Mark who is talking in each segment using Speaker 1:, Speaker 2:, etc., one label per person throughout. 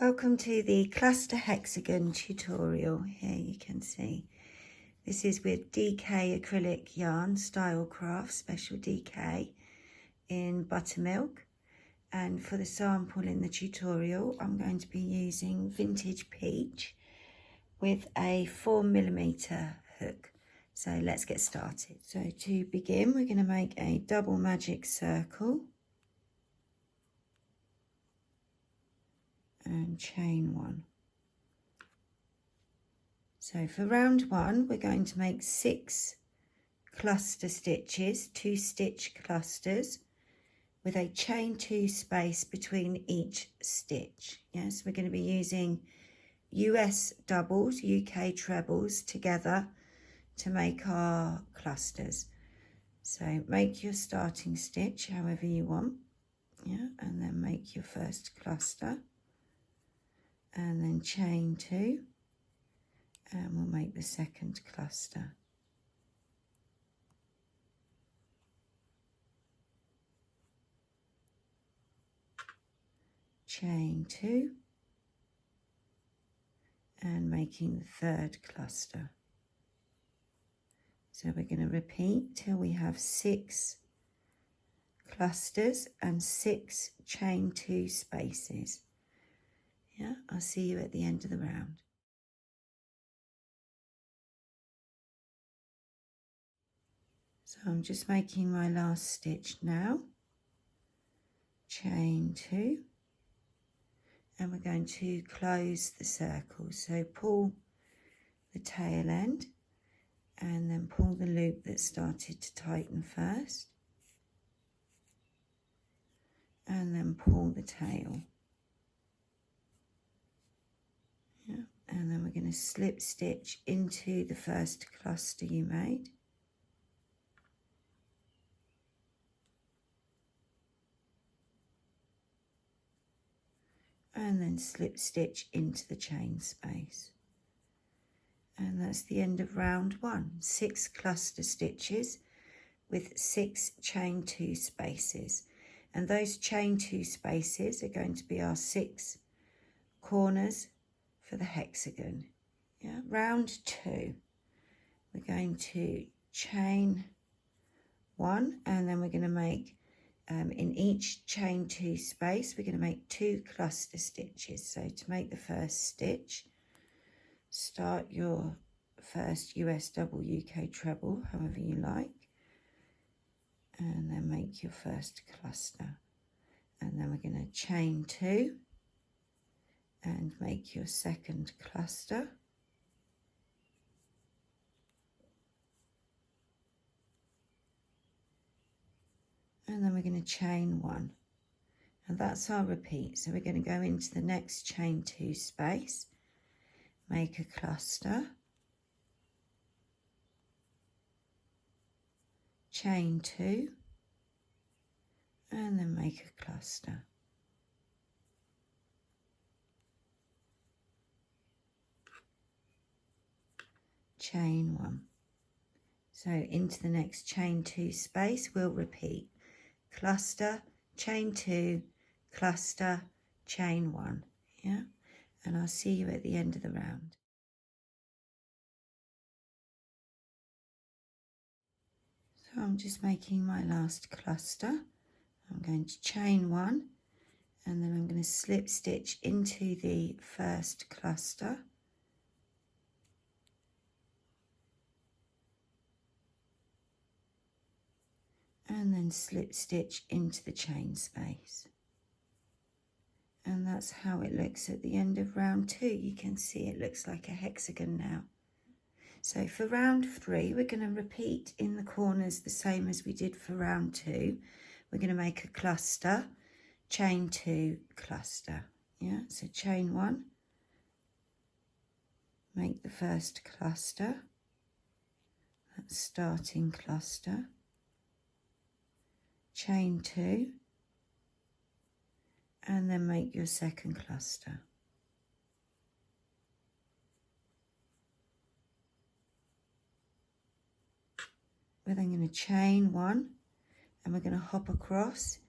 Speaker 1: Welcome to the cluster hexagon tutorial. Here you can see this is with DK acrylic yarn, Style Craft Special DK in buttermilk, and for the sample in the tutorial I'm going to be using vintage peach with a 4mm hook. So let's get started. So to begin, we're going to make a double magic circle and chain one. So for round one, we're going to make 6 cluster stitches, 2 stitch clusters with a chain 2 space between each stitch. Yes, we're going to be using US doubles, UK trebles together to make our clusters. So make your starting stitch however you want, yeah, and then make your first cluster and then chain 2. And we'll make the second cluster. Chain 2 and making the third cluster. So we're going to repeat till we have 6 clusters and 6 chain 2 spaces. Yeah, I'll see you at the end of the round. So I'm just making my last stitch now. Chain 2. And we're going to close the circle. So pull the tail end and then pull the loop that started to tighten first. And then pull the tail. Yeah. And then we're going to slip stitch into the first cluster you made. And then slip stitch into the chain space. And that's the end of round 1. 6 cluster stitches with 6 chain 2 spaces. And those chain 2 spaces are going to be our 6 corners for the hexagon. Yeah, round 2. We're going to chain 1 and then we're going to make in each chain 2 space, we're going to make 2 cluster stitches. So to make the first stitch, start your first US double UK treble, however you like, and then make your first cluster. And then we're going to chain 2 and make your second cluster. And then we're going to chain 1, and that's our repeat. So we're going to go into the next chain 2 space, make a cluster, chain 2, and then make a cluster. Chain 1. So into the next chain 2 space, we'll repeat cluster, chain 2, cluster, chain 1, yeah, and I'll see you at the end of the round. So I'm just making my last cluster. I'm going to chain 1 and then I'm going to slip stitch into the first cluster, and then slip stitch into the chain space. And that's how it looks at the end of round 2. You can see it looks like a hexagon now. So for round 3, we're going to repeat in the corners the same as we did for round 2. We're going to make a cluster, chain 2, cluster. Yeah, so chain 1, make the first cluster, that's starting cluster, chain 2, and then make your second cluster. We're then going to chain 1 and we're going to hop across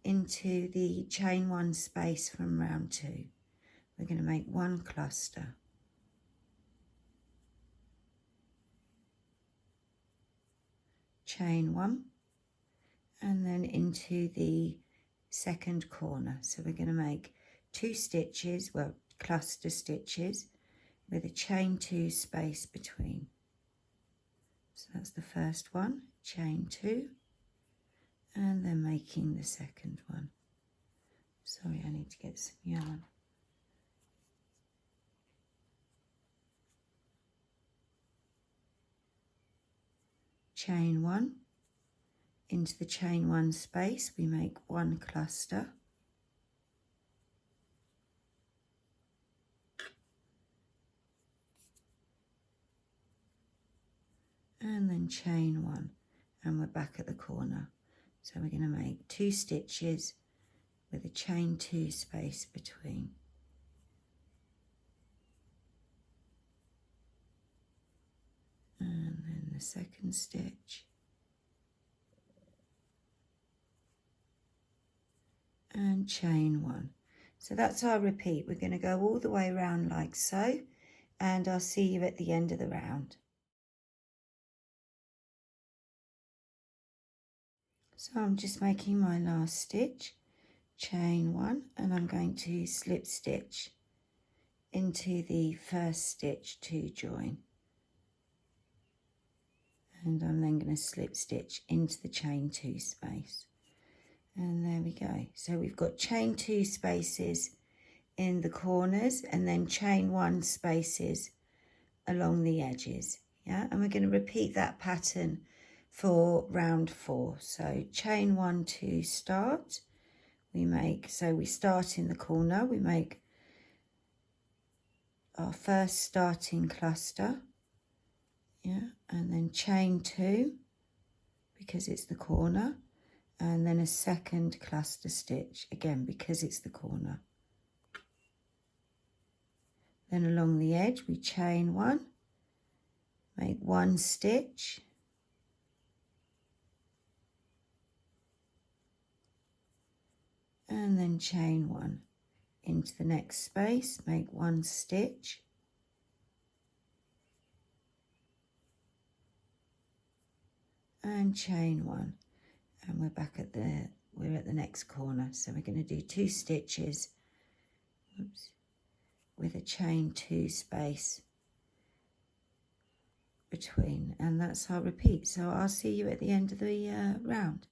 Speaker 1: into the chain 1 space from round 2. we're going to make 1 cluster, chain 1, and then into the second corner. So we're going to make 2 stitches, well, cluster stitches with a chain 2 space between. So that's the first one, chain 2, and then making the second one. Sorry, I need to get some yarn. Chain 1, into the chain 1 space we make 1 cluster, and then chain 1, and we're back at the corner. So we're going to make 2 stitches with a chain 2 space between. And then the second stitch, and chain 1. So that's our repeat. We're going to go all the way around like so, and I'll see you at the end of the round. So I'm just making my last stitch, chain 1, and I'm going to slip stitch into the first stitch to join. And I'm then going to slip stitch into the chain 2 space. And there we go. So we've got chain 2 spaces in the corners and then chain 1 spaces along the edges. Yeah, and we're going to repeat that pattern for round 4. So chain 1 to start, we make, so we start in the corner, we make our first starting cluster, yeah, and then chain 2 because it's the corner, and then a second cluster stitch again because it's the corner. Then along the edge we chain 1, make 1 stitch, and then chain 1 into the next space, make 1 stitch, and chain 1, and we're back at the next corner. So we're going to do 2 stitches, oops, with a chain 2 space between, and that's our repeat. So I'll see you at the end of the round.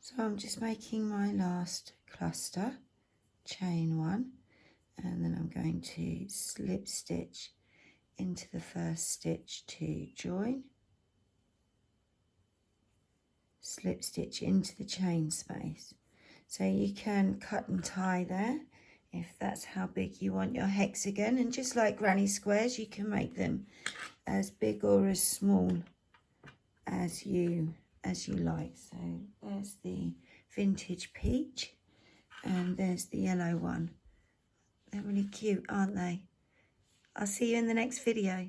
Speaker 1: So I'm just making my last cluster, chain 1, and then I'm going to slip stitch into the first stitch to join, slip stitch into the chain space. So you can cut and tie there if that's how big you want your hexagon, and just like granny squares you can make them as big or as small as you like. So there's the vintage peach and there's the yellow one. They're really cute, aren't they? I'll see you in the next video.